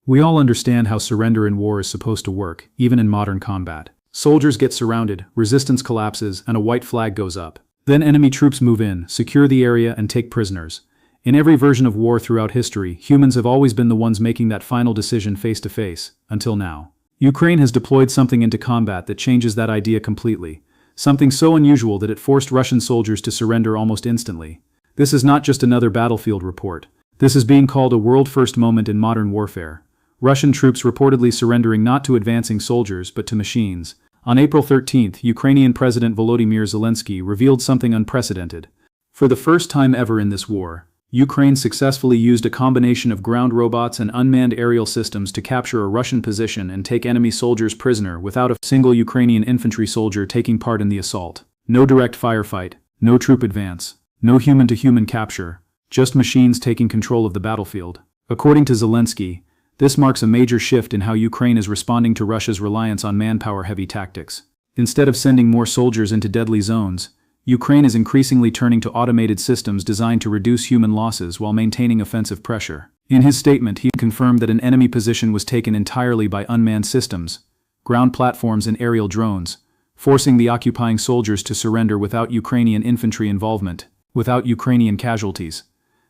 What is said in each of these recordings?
We all understand how surrender in war is supposed to work, even in modern combat. Soldiers get surrounded, resistance collapses, and a white flag goes up. Then enemy troops move in, secure the area, and take prisoners. In every version of war throughout history, humans have always been the ones making that final decision face to face, until now. Ukraine has deployed something into combat that changes that idea completely. Something so unusual that it forced Russian soldiers to surrender almost instantly. This is not just another battlefield report. This is being called a world-first moment in modern warfare. Russian troops reportedly surrendering not to advancing soldiers but to machines. On April 13th, Ukrainian President Volodymyr Zelenskyy revealed something unprecedented. For the first time ever in this war, Ukraine successfully used a combination of ground robots and unmanned aerial systems to capture a Russian position and take enemy soldiers prisoner without a single Ukrainian infantry soldier taking part in the assault. No direct firefight, no troop advance, no human-to-human capture, just machines taking control of the battlefield. According to Zelenskyy, this marks a major shift in how Ukraine is responding to Russia's reliance on manpower-heavy tactics. Instead of sending more soldiers into deadly zones, Ukraine is increasingly turning to automated systems designed to reduce human losses while maintaining offensive pressure. In his statement, he confirmed that an enemy position was taken entirely by unmanned systems, ground platforms and aerial drones, forcing the occupying soldiers to surrender without Ukrainian infantry involvement, without Ukrainian casualties.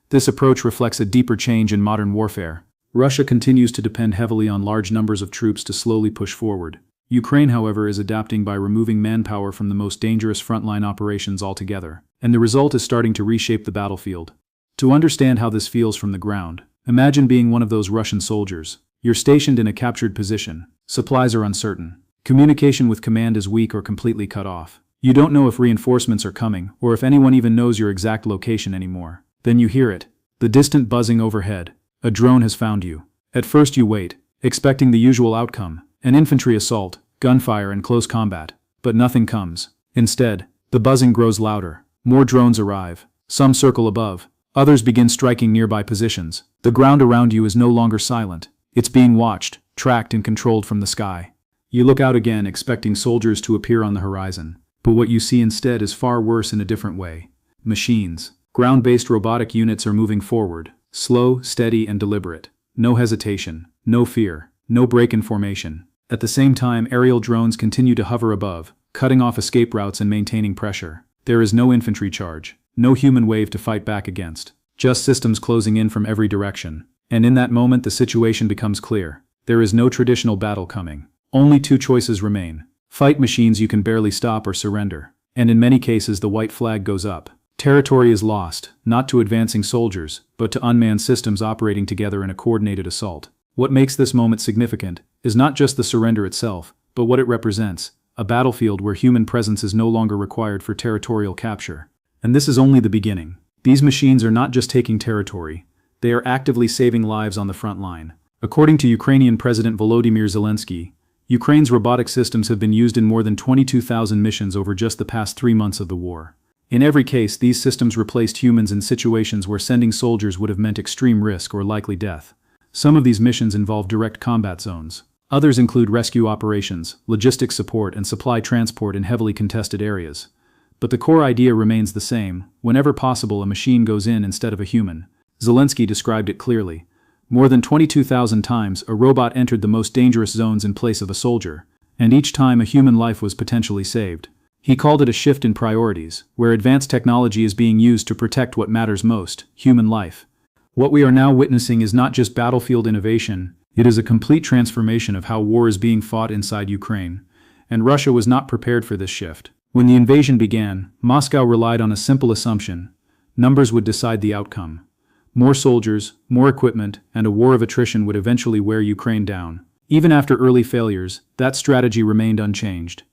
This approach reflects a deeper change in modern warfare. Russia continues to depend heavily on large numbers of troops to slowly push forward. Ukraine, however, is adapting by removing manpower from the most dangerous frontline operations altogether, and the result is starting to reshape the battlefield. To understand how this feels from the ground, imagine being one of those Russian soldiers. You're stationed in a captured position. Supplies are uncertain. Communication with command is weak or completely cut off. You don't know if reinforcements are coming, or if anyone even knows your exact location anymore. Then you hear it, the distant buzzing overhead. A drone has found you. At first you wait, expecting the usual outcome. An infantry assault, gunfire and close combat. But nothing comes. Instead, the buzzing grows louder. More drones arrive. Some circle above. Others begin striking nearby positions. The ground around you is no longer silent. It's being watched, tracked and controlled from the sky. You look out again expecting soldiers to appear on the horizon. But what you see instead is far worse in a different way. Machines. Ground-based robotic units are moving forward. Slow, steady and deliberate. No hesitation. No fear. No break in formation. At the same time, aerial drones continue to hover above, cutting off escape routes and maintaining pressure. There is no infantry charge, no human wave to fight back against. Just systems closing in from every direction. And in that moment the situation becomes clear. There is no traditional battle coming. Only two choices remain. Fight machines you can barely stop or surrender. And in many cases the white flag goes up. Territory is lost, not to advancing soldiers, but to unmanned systems operating together in a coordinated assault. What makes this moment significant is not just the surrender itself, but what it represents, a battlefield where human presence is no longer required for territorial capture. And this is only the beginning. These machines are not just taking territory, they are actively saving lives on the front line. According to Ukrainian President Volodymyr Zelenskyy, Ukraine's robotic systems have been used in more than 22,000 missions over just the past 3 months of the war. In every case, these systems replaced humans in situations where sending soldiers would have meant extreme risk or likely death. Some of these missions involve direct combat zones. Others include rescue operations, logistics support and supply transport in heavily contested areas. But the core idea remains the same. Whenever possible, a machine goes in instead of a human. Zelenskyy described it clearly. More than 22,000 times, a robot entered the most dangerous zones in place of a soldier, and each time a human life was potentially saved. He called it a shift in priorities, where advanced technology is being used to protect what matters most, human life. What we are now witnessing is not just battlefield innovation, it is a complete transformation of how war is being fought inside Ukraine. And Russia was not prepared for this shift. When the invasion began, Moscow relied on a simple assumption: numbers would decide the outcome. More soldiers, more equipment, and a war of attrition would eventually wear Ukraine down. Even after early failures, that strategy remained unchanged.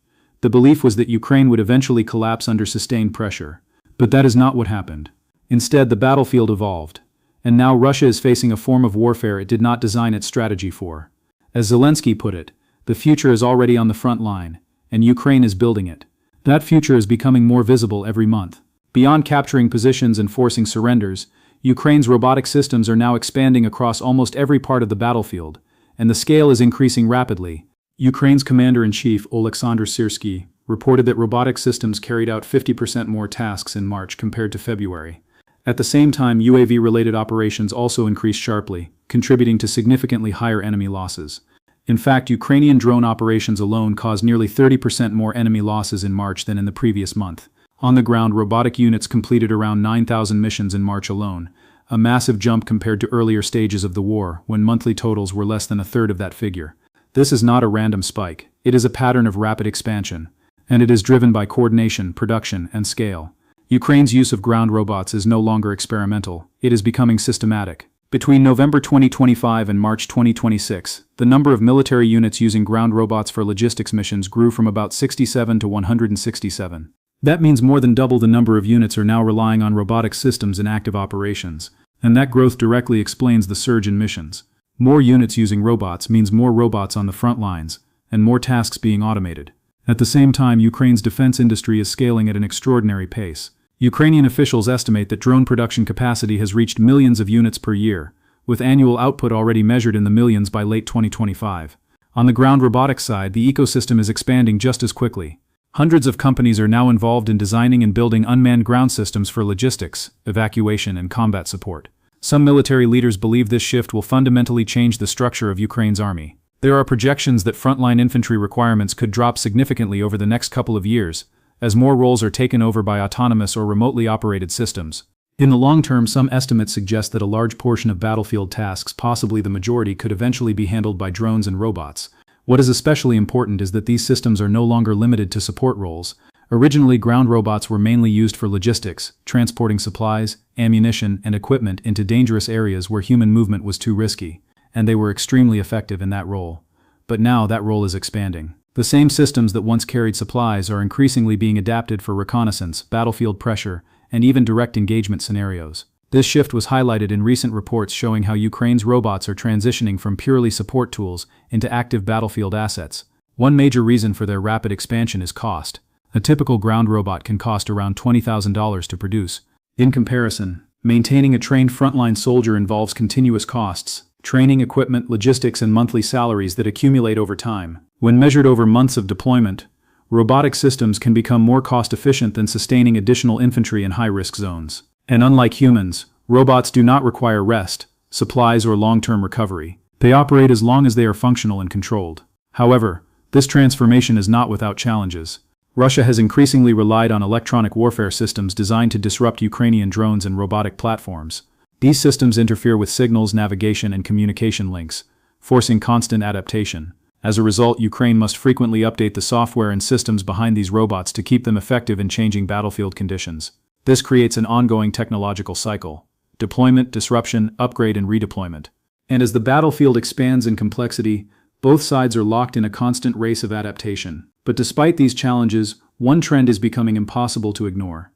The belief was that Ukraine would eventually collapse under sustained pressure. But that is not what happened. Instead, the battlefield evolved. And now Russia is facing a form of warfare it did not design its strategy for. As Zelenskyy put it, the future is already on the front line, and Ukraine is building it. That future is becoming more visible every month. Beyond capturing positions and forcing surrenders, Ukraine's robotic systems are now expanding across almost every part of the battlefield, and the scale is increasing rapidly. Ukraine's Commander-in-Chief Oleksandr Syrsky reported that robotic systems carried out 50% more tasks in March compared to February. At the same time, UAV-related operations also increased sharply, contributing to significantly higher enemy losses. In fact, Ukrainian drone operations alone caused nearly 30% more enemy losses in March than in the previous month. On the ground, robotic units completed around 9,000 missions in March alone, a massive jump compared to earlier stages of the war, when monthly totals were less than a third of that figure. This is not a random spike, it is a pattern of rapid expansion, and it is driven by coordination, production, and scale. Ukraine's use of ground robots is no longer experimental, it is becoming systematic. Between November 2025 and March 2026, the number of military units using ground robots for logistics missions grew from about 67 to 167. That means more than double the number of units are now relying on robotic systems in active operations, and that growth directly explains the surge in missions. More units using robots means more robots on the front lines, and more tasks being automated. At the same time, Ukraine's defense industry is scaling at an extraordinary pace. Ukrainian officials estimate that drone production capacity has reached millions of units per year, with annual output already measured in the millions by late 2025. On the ground robotics side, the ecosystem is expanding just as quickly. Hundreds of companies are now involved in designing and building unmanned ground systems for logistics, evacuation, and combat support. Some military leaders believe this shift will fundamentally change the structure of Ukraine's army. There are projections that frontline infantry requirements could drop significantly over the next couple of years, as more roles are taken over by autonomous or remotely operated systems. In the long term, some estimates suggest that a large portion of battlefield tasks, possibly the majority, could eventually be handled by drones and robots. What is especially important is that these systems are no longer limited to support roles. Originally, ground robots were mainly used for logistics, transporting supplies, ammunition, and equipment into dangerous areas where human movement was too risky, and they were extremely effective in that role. But now that role is expanding. The same systems that once carried supplies are increasingly being adapted for reconnaissance, battlefield pressure, and even direct engagement scenarios. This shift was highlighted in recent reports showing how Ukraine's robots are transitioning from purely support tools into active battlefield assets. One major reason for their rapid expansion is cost. A typical ground robot can cost around $20,000 to produce. In comparison, maintaining a trained frontline soldier involves continuous costs, training, equipment, logistics, and monthly salaries that accumulate over time. When measured over months of deployment, robotic systems can become more cost-efficient than sustaining additional infantry in high-risk zones. And unlike humans, robots do not require rest, supplies, or long-term recovery. They operate as long as they are functional and controlled. However, this transformation is not without challenges. Russia has increasingly relied on electronic warfare systems designed to disrupt Ukrainian drones and robotic platforms. These systems interfere with signals, navigation, and communication links, forcing constant adaptation. As a result, Ukraine must frequently update the software and systems behind these robots to keep them effective in changing battlefield conditions. This creates an ongoing technological cycle: deployment, disruption, upgrade, and redeployment. And as the battlefield expands in complexity, both sides are locked in a constant race of adaptation. But despite these challenges, one trend is becoming impossible to ignore.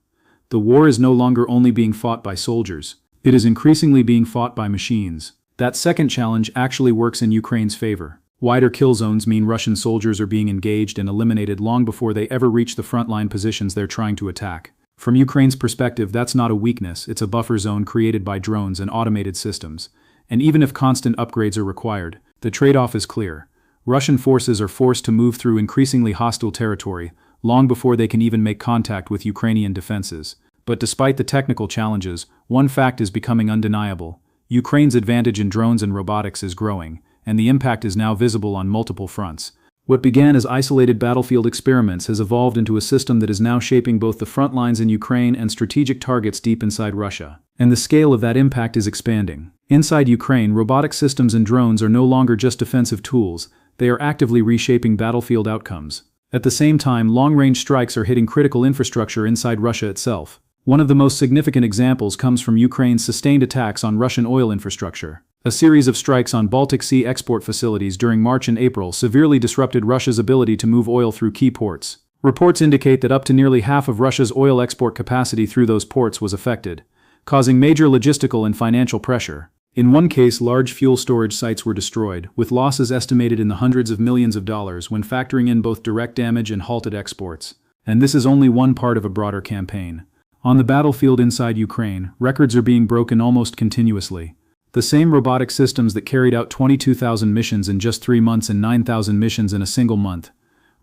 The war is no longer only being fought by soldiers. It is increasingly being fought by machines. That second challenge actually works in Ukraine's favor. Wider kill zones mean Russian soldiers are being engaged and eliminated long before they ever reach the frontline positions they're trying to attack. From Ukraine's perspective, that's not a weakness, it's a buffer zone created by drones and automated systems. And even if constant upgrades are required, the trade-off is clear. Russian forces are forced to move through increasingly hostile territory, long before they can even make contact with Ukrainian defenses. But despite the technical challenges, one fact is becoming undeniable. Ukraine's advantage in drones and robotics is growing, and the impact is now visible on multiple fronts. What began as isolated battlefield experiments has evolved into a system that is now shaping both the front lines in Ukraine and strategic targets deep inside Russia. And the scale of that impact is expanding. Inside Ukraine, robotic systems and drones are no longer just defensive tools, they are actively reshaping battlefield outcomes. At the same time, long-range strikes are hitting critical infrastructure inside Russia itself. One of the most significant examples comes from Ukraine's sustained attacks on Russian oil infrastructure. A series of strikes on Baltic Sea export facilities during March and April severely disrupted Russia's ability to move oil through key ports. Reports indicate that up to nearly half of Russia's oil export capacity through those ports was affected, causing major logistical and financial pressure. In one case, large fuel storage sites were destroyed, with losses estimated in the hundreds of millions of dollars when factoring in both direct damage and halted exports. And this is only one part of a broader campaign. On the battlefield inside Ukraine, records are being broken almost continuously. The same robotic systems that carried out 22,000 missions in just 3 months and 9,000 missions in a single month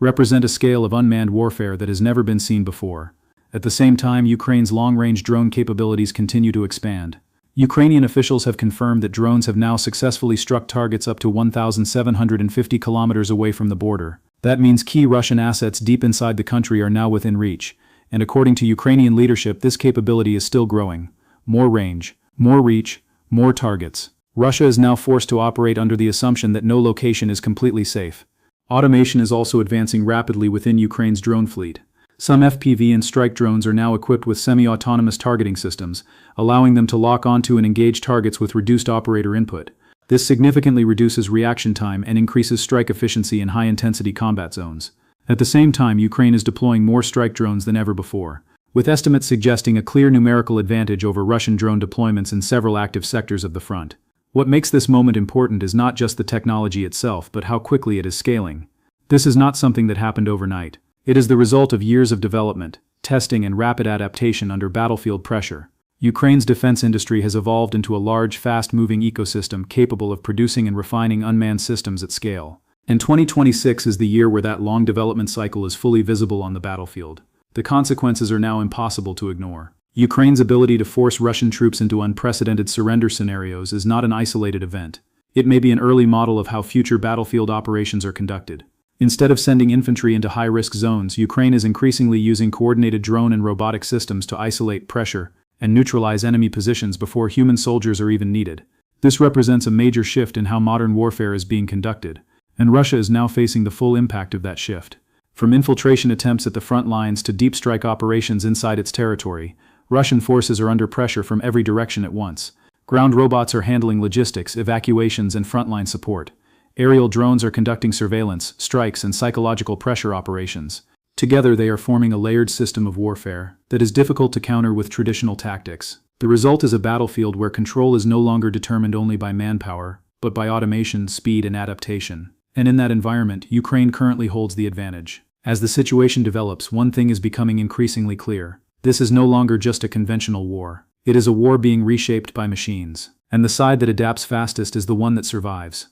represent a scale of unmanned warfare that has never been seen before. At the same time, Ukraine's long-range drone capabilities continue to expand. Ukrainian officials have confirmed that drones have now successfully struck targets up to 1,750 kilometers away from the border. That means key Russian assets deep inside the country are now within reach, and according to Ukrainian leadership, this capability is still growing. More range, more reach, more targets. Russia is now forced to operate under the assumption that no location is completely safe. Automation is also advancing rapidly within Ukraine's drone fleet. Some FPV and strike drones are now equipped with semi-autonomous targeting systems, allowing them to lock onto and engage targets with reduced operator input. This significantly reduces reaction time and increases strike efficiency in high-intensity combat zones. At the same time, Ukraine is deploying more strike drones than ever before, with estimates suggesting a clear numerical advantage over Russian drone deployments in several active sectors of the front. What makes this moment important is not just the technology itself, but how quickly it is scaling. This is not something that happened overnight. It is the result of years of development, testing, and rapid adaptation under battlefield pressure. Ukraine's defense industry has evolved into a large, fast-moving ecosystem capable of producing and refining unmanned systems at scale. And 2026 is the year where that long development cycle is fully visible on the battlefield. The consequences are now impossible to ignore. Ukraine's ability to force Russian troops into unprecedented surrender scenarios is not an isolated event. It may be an early model of how future battlefield operations are conducted. Instead of sending infantry into high-risk zones, Ukraine is increasingly using coordinated drone and robotic systems to isolate, pressure, and neutralize enemy positions before human soldiers are even needed. This represents a major shift in how modern warfare is being conducted, and Russia is now facing the full impact of that shift. From infiltration attempts at the front lines to deep strike operations inside its territory, Russian forces are under pressure from every direction at once. Ground robots are handling logistics, evacuations, and frontline support. Aerial drones are conducting surveillance, strikes, and psychological pressure operations. Together, they are forming a layered system of warfare that is difficult to counter with traditional tactics. The result is a battlefield where control is no longer determined only by manpower, but by automation, speed, and adaptation. And in that environment, Ukraine currently holds the advantage. As the situation develops, one thing is becoming increasingly clear. This is no longer just a conventional war. It is a war being reshaped by machines. And the side that adapts fastest is the one that survives.